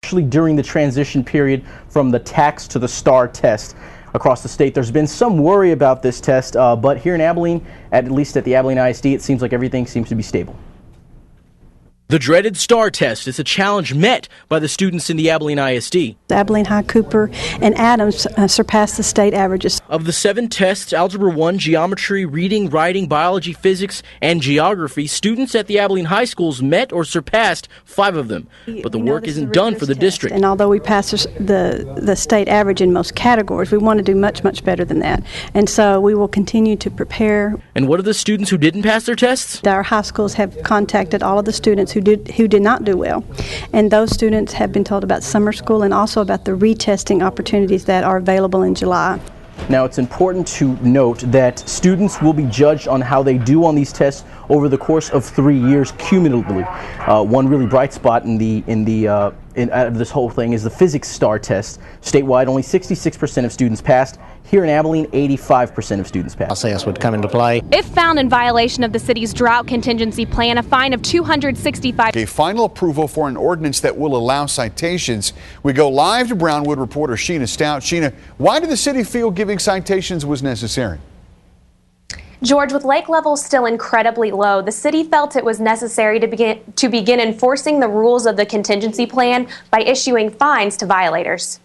actually during the transition period from the TAX to the STAR test across the state. There's been some worry about this test, but here in Abilene, at least at the Abilene ISD, it seems like everything seems to be stable. The dreaded STAR test is a challenge met by the students in the Abilene ISD. Abilene High, Cooper, and Adams surpassed the state averages. Of the 7 tests, Algebra 1, Geometry, Reading, Writing, Biology, Physics, and Geography, students at the Abilene High Schools met or surpassed 5 of them. But the work isn't done for the district. And although we passed the state average in most categories, we want to do much, much better than that. And so we will continue to prepare. And what are the students who didn't pass their tests? Our high schools have contacted all of the students who did not do well, and those students have been told about summer school and also about the retesting opportunities that are available in July. Now, it's important to note that students will be judged on how they do on these tests over the course of 3 years cumulatively. One really bright spot in this whole thing is the physics STAR test. Statewide, only 66% of students passed. Here in Abilene, 85% of students passed. Process would come into play. If found in violation of the city's drought contingency plan, a fine of $265. A final approval for an ordinance that will allow citations. We go live to Brownwood reporter Sheena Stout. Sheena, why did the city feel giving citations was necessary? George, with lake levels still incredibly low, the city felt it was necessary to begin enforcing the rules of the contingency plan by issuing fines to violators.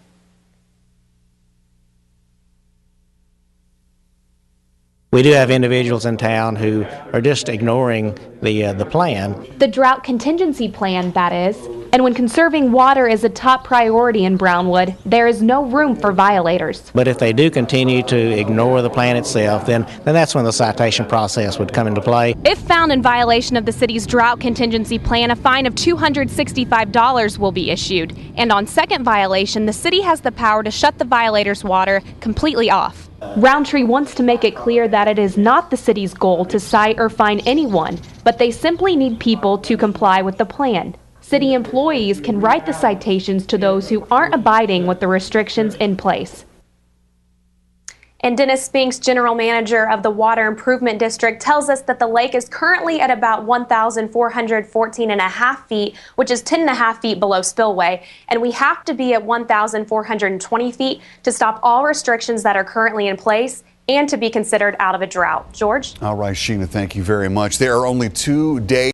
We do have individuals in town who are just ignoring the plan. The drought contingency plan, that is. And when conserving water is a top priority in Brownwood, there is no room for violators. But if they do continue to ignore the plan itself, then that's when the citation process would come into play. If found in violation of the city's drought contingency plan, a fine of $265 will be issued. And on second violation, the city has the power to shut the violator's water completely off. Roundtree wants to make it clear that it is not the city's goal to cite or fine anyone, but they simply need people to comply with the plan. City employees can write the citations to those who aren't abiding with the restrictions in place. And Dennis Spinks, general manager of the Water Improvement District, tells us that the lake is currently at about 1,414.5 feet, which is 10.5 feet below spillway. And we have to be at 1,420 feet to stop all restrictions that are currently in place and to be considered out of a drought. George? All right, Sheena, thank you very much. There are only 2 days.